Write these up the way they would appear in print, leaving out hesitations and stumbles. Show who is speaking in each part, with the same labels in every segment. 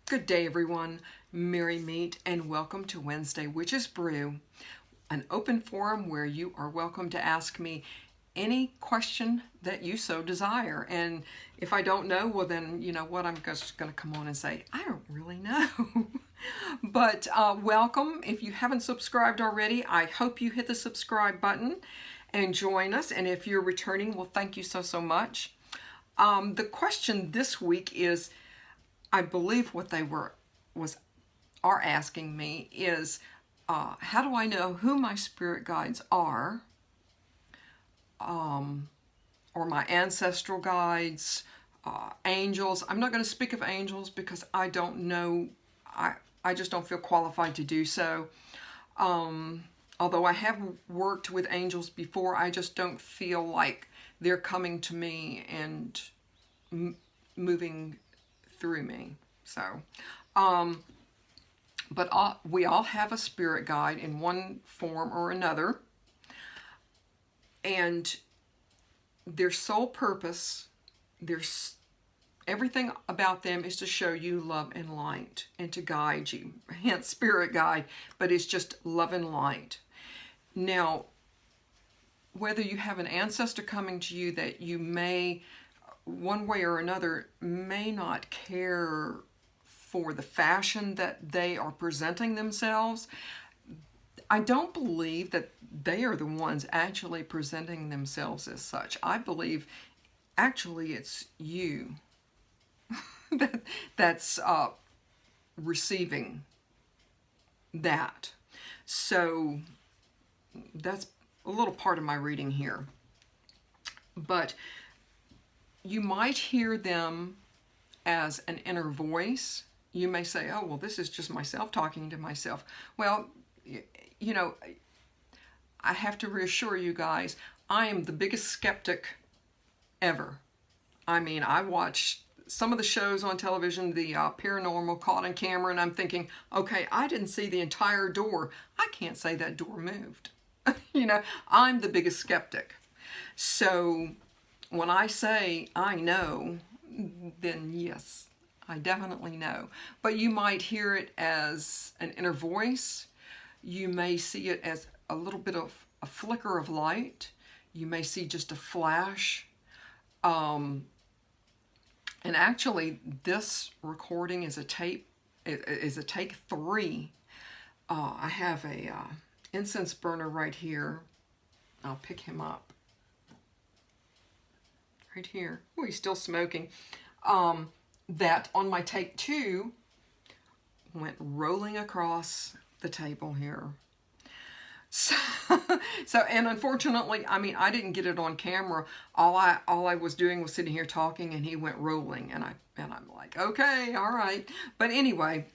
Speaker 1: Good day, everyone. Merry meet and welcome to Wednesday Witches Brew, an open forum where you are welcome to ask me any question that you so desire. And if I don't know, well, then you know what, I'm just going to come on and say, I don't really know. But welcome. If you haven't subscribed already, I hope you hit the subscribe button and join us. And if you're returning, well, thank you so much. The question this week is, I believe what they are asking me is, how do I know who my spirit guides are, or my ancestral guides, angels? I'm not going to speak of angels because I don't know. I just don't feel qualified to do so. Although I have worked with angels before, I just don't feel like they're coming to me and moving through me. So, but we all have a spirit guide in one form or another, and their sole purpose, everything about them is to show you love and light and to guide you. Hence, spirit guide, but it's just love and light. Now, whether you have an ancestor coming to you that you may, one way or another, may not care for the fashion that they are presenting themselves, I don't believe that they are the ones actually presenting themselves as such. I believe actually it's you that's receiving that. So that's a little part of my reading here. But you might hear them as an inner voice. You may say, oh, well, this is just myself talking to myself. Well, you know, I have to reassure you guys, I am the biggest skeptic ever. I mean, I watch some of the shows on television, the paranormal caught on camera, and I'm thinking, okay, I didn't see the entire door. I can't say that door moved. You know, I'm the biggest skeptic. So when I say I know, then yes, I definitely know. But you might hear it as an inner voice. You may see it as a little bit of a flicker of light. You may see just a flash. And actually, this recording is a tape. It is a take 3. I have a incense burner right here. I'll pick him up. Right here. Oh, he's still smoking. That on my take 2 went rolling across the table here. So, and unfortunately, I mean, I didn't get it on camera. All I was doing was sitting here talking, and he went rolling, and I'm like, okay, all right. But anyway,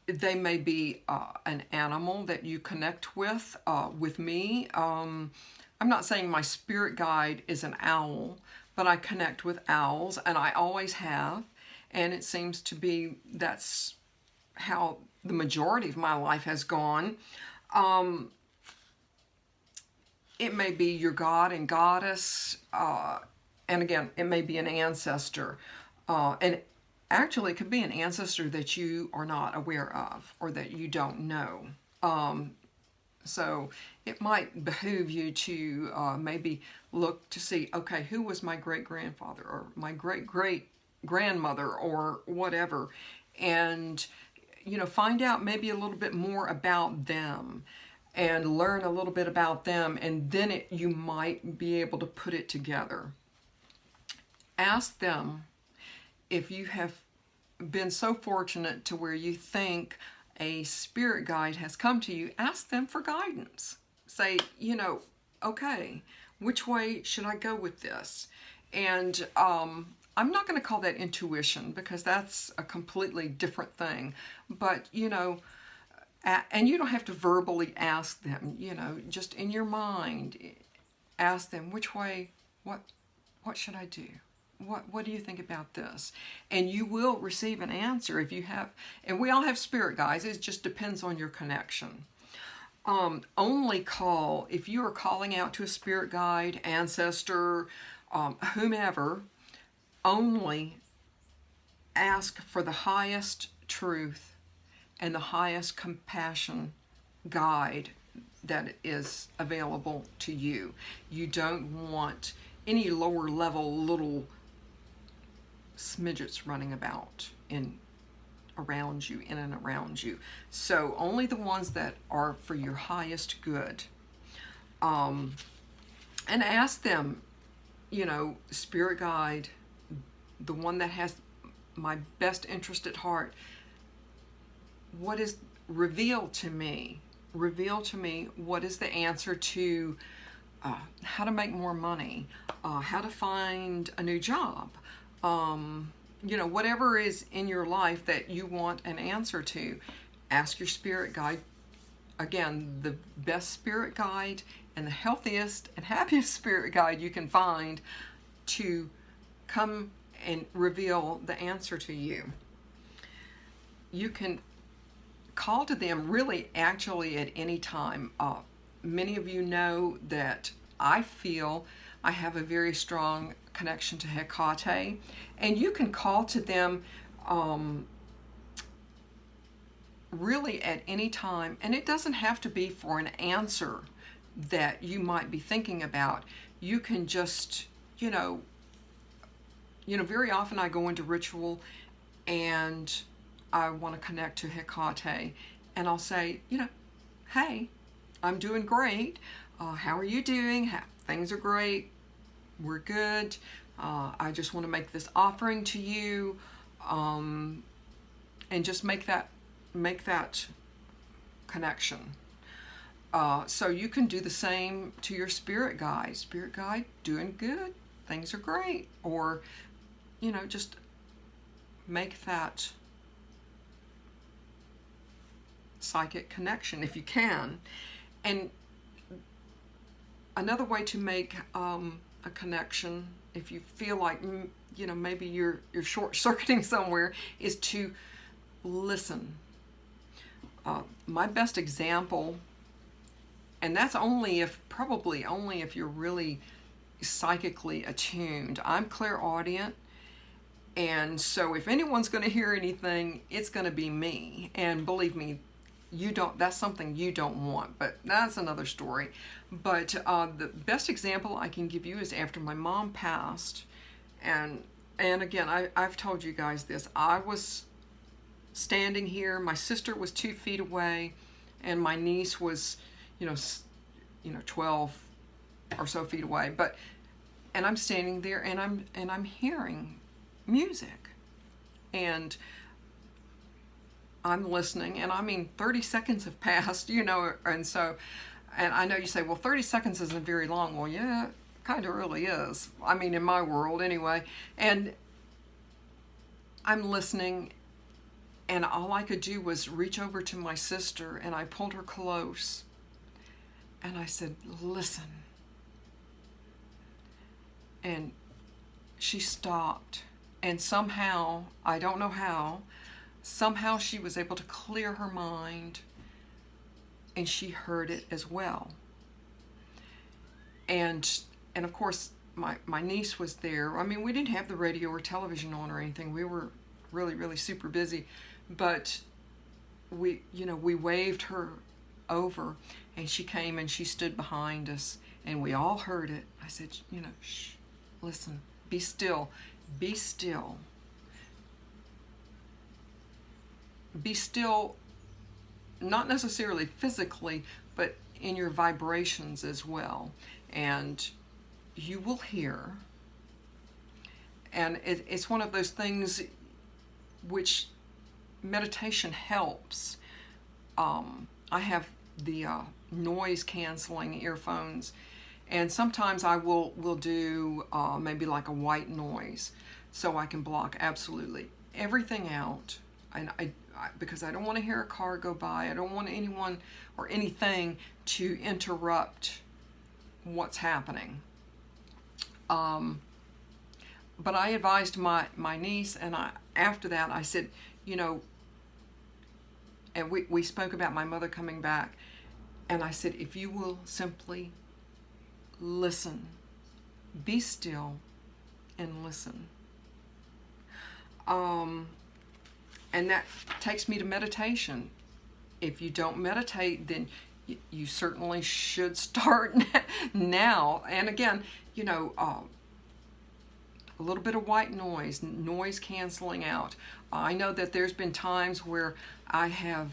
Speaker 1: they may be an animal that you connect with. With me, I'm not saying my spirit guide is an owl, but I connect with owls, and I always have. And it seems to be that's how the majority of my life has gone. It may be your god and goddess, and again, it may be an ancestor. And actually, it could be an ancestor that you are not aware of or that you don't know. So it might behoove you to maybe look to see, okay, who was my great-grandfather or my great-great-grandmother or whatever, and you know, find out maybe a little bit more about them and learn a little bit about them, and then you might be able to put it together. Ask them if you have been so fortunate to where you think a spirit guide has come to you. Ask them for guidance. Say, you know, okay, which way should I go with this? And I'm not going to call that intuition because that's a completely different thing. But, you know, and you don't have to verbally ask them, you know, just in your mind, ask them, which way, what should I do? What do you think about this? And you will receive an answer if you have, and we all have spirit guides, it just depends on your connection. Only call, if you are calling out to a spirit guide, ancestor, whomever, only ask for the highest truth and the highest compassion guide that is available to you. You don't want any lower level little smidgets running about in and around you. So only the ones that are for your highest good. And ask them, spirit guide, the one that has my best interest at heart, reveal to me what is the answer to how to make more money, how to find a new job, whatever is in your life that you want an answer to. Ask your spirit guide. Again, the best spirit guide and the healthiest and happiest spirit guide you can find to come and reveal the answer to you. You can call to them really actually at any time. Many of you know that I feel I have a very strong connection to Hecate, and you can call to them really at any time, and it doesn't have to be for an answer that you might be thinking about. You can just, very often I go into ritual and I want to connect to Hecate, and I'll say, hey, I'm doing great. How are you doing? Things are great. We're good. I just want to make this offering to you, and just make that connection. So you can do the same to your spirit guide. Spirit guide, doing good. Things are great. Or, just make that psychic connection if you can. And another way to make a connection, if you feel like maybe you're short-circuiting somewhere, is to listen. My best example, and that's probably only if you're really psychically attuned. I'm clairaudient, and so if anyone's going to hear anything, it's going to be me. And believe me, that's something you don't want, but that's another story. But the best example I can give you is after my mom passed, and again, I've told you guys this. I was standing here, my sister was 2 feet away, and my niece was 12 or so feet away. And I'm standing there, and I'm hearing music, and I'm listening, and 30 seconds have passed, and I know you say, well, 30 seconds isn't very long. Well, yeah, kind of really is. In my world anyway. And I'm listening, and all I could do was reach over to my sister, and I pulled her close, and I said, listen. And she stopped, and somehow, I don't know how, somehow she was able to clear her mind, and she heard it as well. And of course, my niece was there. We didn't have the radio or television on or anything. We were really, really super busy, but we waved her over, and she came and she stood behind us, and we all heard it. I said, shh, listen, be still, be still. Be still, not necessarily physically, but in your vibrations as well. And you will hear. And it's one of those things which meditation helps. I have the noise canceling earphones, and sometimes I will do maybe like a white noise, so I can block absolutely everything out. And because I don't want to hear a car go by. I don't want anyone or anything to interrupt what's happening. But I advised my niece, and after that I said, and we spoke about my mother coming back, and I said, if you will simply listen, be still and listen, And that takes me to meditation. If you don't meditate, then you certainly should start now. And again, a little bit of white noise canceling out. I know that there's been times where I have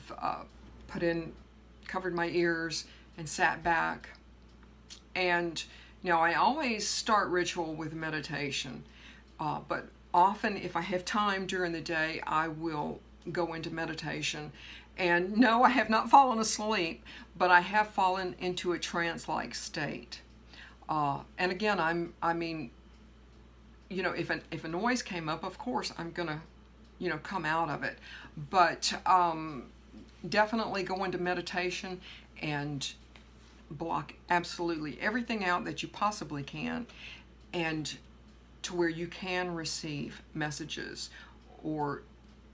Speaker 1: covered my ears and sat back. And I always start ritual with meditation. But often, if I have time during the day, I will go into meditation. And no, I have not fallen asleep, but I have fallen into a trance-like state. And again, if a noise came up, of course, I'm gonna, come out of it. But definitely go into meditation and block absolutely everything out that you possibly can, and to where you can receive messages, or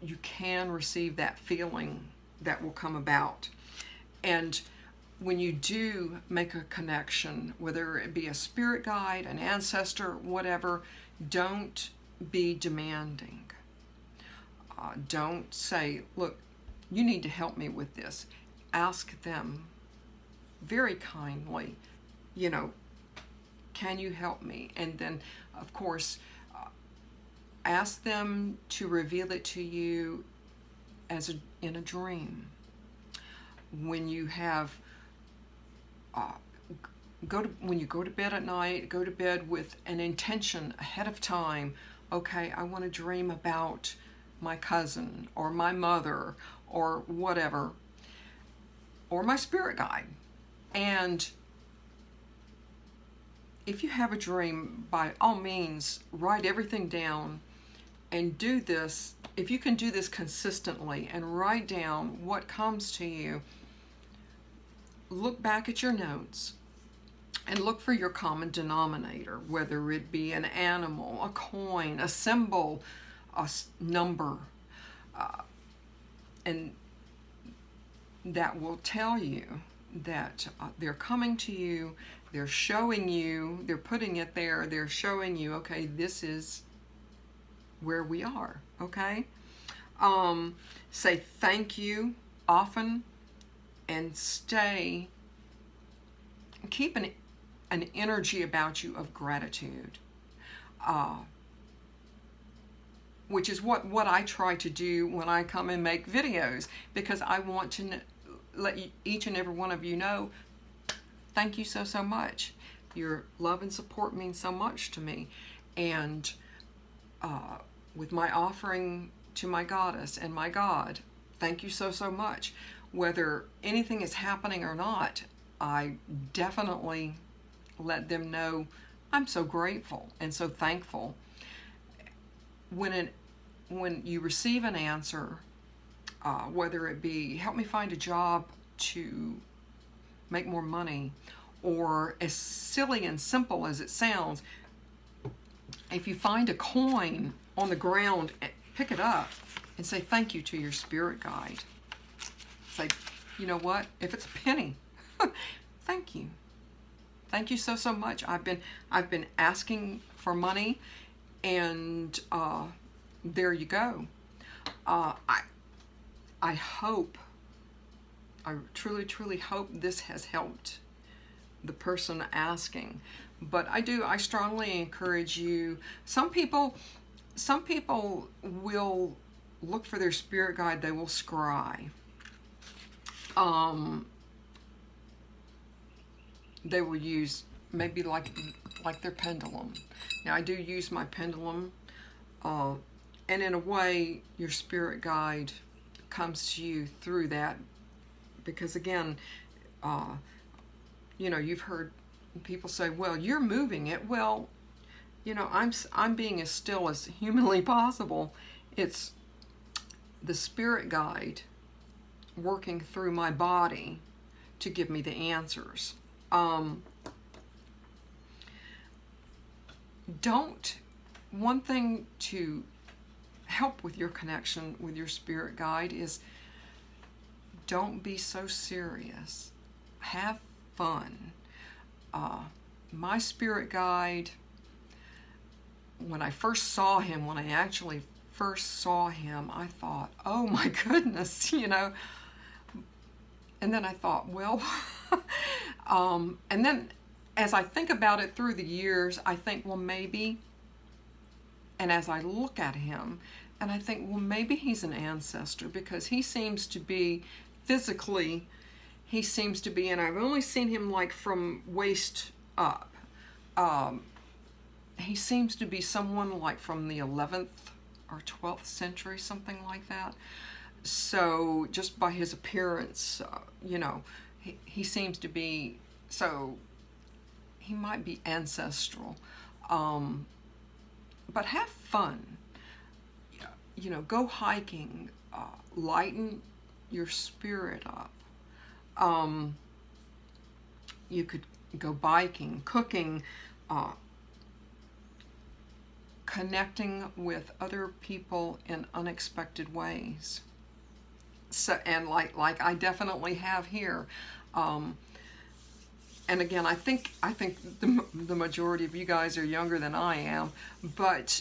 Speaker 1: you can receive that feeling that will come about. And when you do make a connection, whether it be a spirit guide, an ancestor, whatever, don't be demanding. Don't say, look, you need to help me with this. Ask them very kindly, can you help me? And then, of course, ask them to reveal it to you in a dream. When you have when you go to bed at night, go to bed with an intention ahead of time. Okay, I want to dream about my cousin or my mother or whatever, or my spirit guide. And if you have a dream, by all means, write everything down and do this. If you can do this consistently and write down what comes to you, look back at your notes and look for your common denominator, whether it be an animal, a coin, a symbol, a number, and that will tell you that they're coming to you, they're showing you, they're putting it there, they're showing you, okay, this is where we are, okay? Say thank you often, and keep an energy about you of gratitude, which is what I try to do when I come and make videos, because I want to let each and every one of you know, thank you so much. Your love and support means so much to me. And with my offering to my goddess and my God, thank you so much. Whether anything is happening or not, I definitely let them know I'm so grateful and so thankful. When you receive an answer, whether it be help me find a job to make more money, or as silly and simple as it sounds, if you find a coin on the ground, pick it up and say thank you to your spirit guide. Say, you know what, if it's a penny, thank you. Thank you so much. I've been asking for money, and there you go. I hope, I truly hope this has helped the person asking. But I strongly encourage you. Some people will look for their spirit guide, they will scry. They will use maybe like their pendulum. Now I do use my pendulum, and in a way your spirit guide comes to you through that, because again, you've heard people say, well, you're moving it. Well, I'm being as still as humanly possible. It's the spirit guide working through my body to give me the answers. One thing to help with your connection with your spirit guide is don't be so serious. Have fun. My spirit guide, when I first saw him, when I actually first saw him, I thought, oh my goodness, you know. And then I thought, well, and then as I think about it through the years, I think, well, maybe, and as I look at him, and I think, well, maybe he's an ancestor, because he seems to be physically, he seems to be, and I've only seen him like from waist up. He seems to be someone like from the 11th or 12th century, something like that. So just by his appearance, you know, he seems to be, so he might be ancestral. But have fun. You know, go hiking, lighten your spirit up. You could go biking, cooking, connecting with other people in unexpected ways. So, and like I definitely have here. And again, I think the majority of you guys are younger than I am, but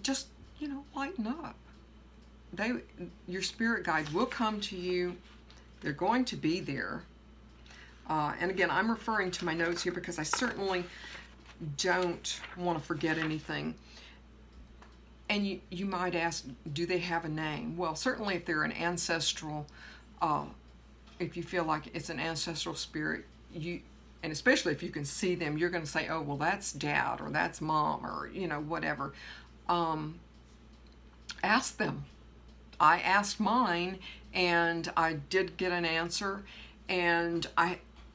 Speaker 1: just, you know, lighten up. Your spirit guide will come to you. They're going to be there. And again, I'm referring to my notes here because I certainly don't want to forget anything. And you might ask, do they have a name? Well, certainly if they're an ancestral, if you feel like it's an ancestral spirit, and especially if you can see them, you're going to say, oh, well, that's dad, or that's mom, or, you know, whatever. Ask them. I asked mine, and I did get an answer. And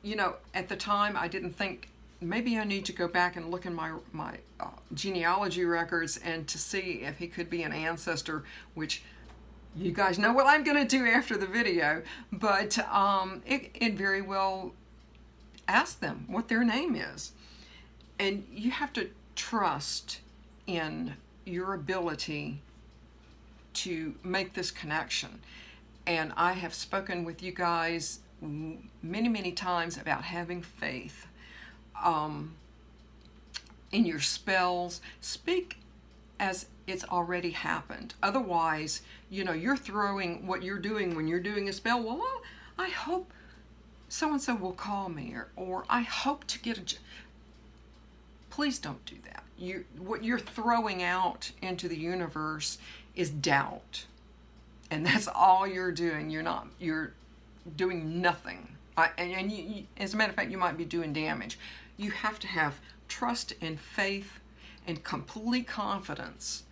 Speaker 1: you know, at the time, I didn't think, maybe I need to go back and look in my genealogy records and to see if he could be an ancestor, which you guys know what I'm going to do after the video. But it very well, ask them what their name is. And you have to trust in your ability to make this connection. And I have spoken with you guys many, many times about having faith in your spells. Speak as it's already happened. Otherwise, you know, you're throwing what you're doing when you're doing a spell. Well, I hope so-and-so will call me, or I hope to get a... Please don't do that. What you're throwing out into the universe is doubt. And that's all you're doing. You're doing nothing. And you, as a matter of fact, you might be doing damage. You have to have trust and faith and complete confidence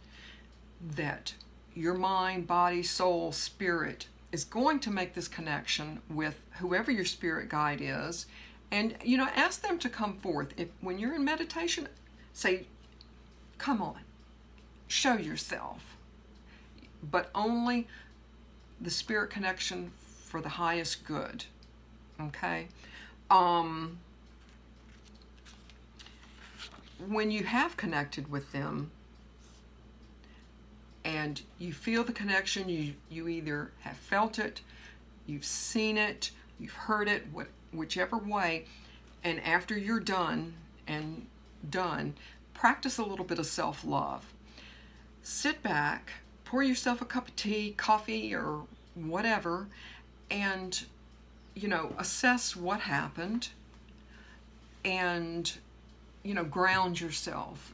Speaker 1: that your mind, body, soul, spirit is going to make this connection with whoever your spirit guide is. And, you know, ask them to come forth. When you're in meditation, say, come on, show yourself. But only the spirit connection for the highest good. Okay? When you have connected with them and you feel the connection, you either have felt it, you've seen it, you've heard it, whichever way, and after you're done, practice a little bit of self-love. Sit back, pour yourself a cup of tea, coffee, or whatever, and, you know, assess what happened, and, you know, ground yourself.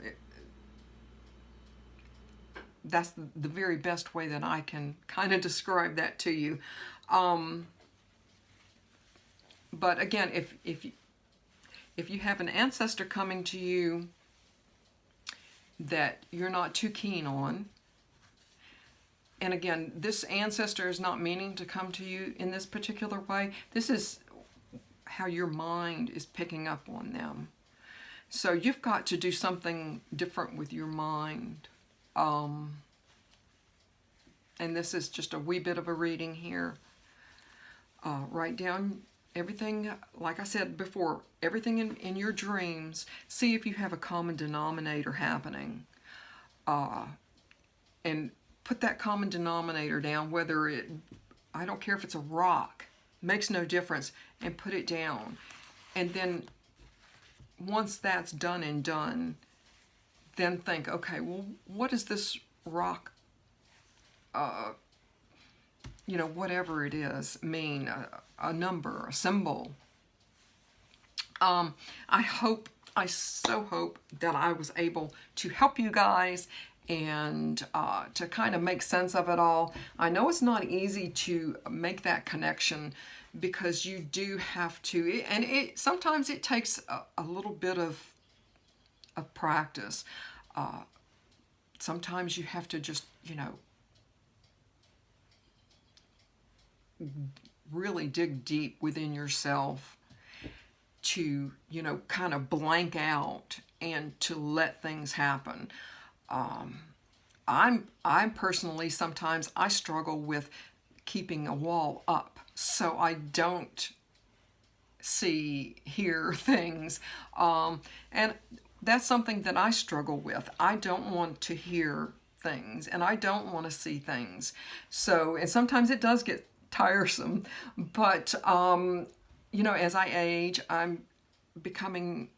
Speaker 1: That's the very best way that I can kind of describe that to you. But again, if you have an ancestor coming to you that you're not too keen on, and again, this ancestor is not meaning to come to you in this particular way. This is how your mind is picking up on them. So you've got to do something different with your mind. And this is just a wee bit of a reading here. Write down everything, like I said before, everything in your dreams. See if you have a common denominator happening. And put that common denominator down, whether I don't care if it's a rock, makes no difference, and put it down. And then once that's done, then think, okay, well, what does this rock, whatever it is, mean? A number, a symbol. I so hope that I was able to help you guys and to kind of make sense of it all. I know it's not easy to make that connection because you do have to, and sometimes it takes a little bit of practice. Sometimes you have to just, really dig deep within yourself to, kind of blank out and to let things happen. I'm personally, sometimes I struggle with keeping a wall up so I don't hear things. And that's something that I struggle with. I don't want to hear things and I don't want to see things. So, and sometimes it does get tiresome, but, as I age, I'm becoming,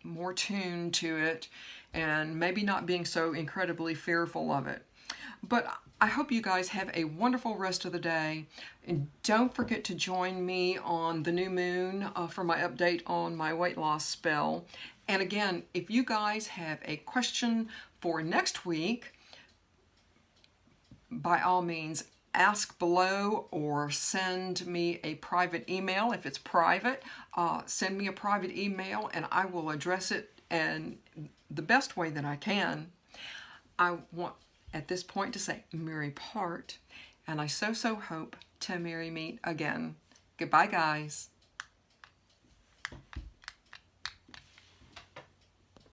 Speaker 1: more tuned to it and maybe not being so incredibly fearful of it. But I hope you guys have a wonderful rest of the day. And don't forget to join me on the new moon for my update on my weight loss spell. And again, if you guys have a question for next week, by all means, ask below or send me a private email. If it's private, send me a private email and I will address it in the best way that I can. I want at this point to say merry part, and I so hope to merry meet again. Goodbye, guys.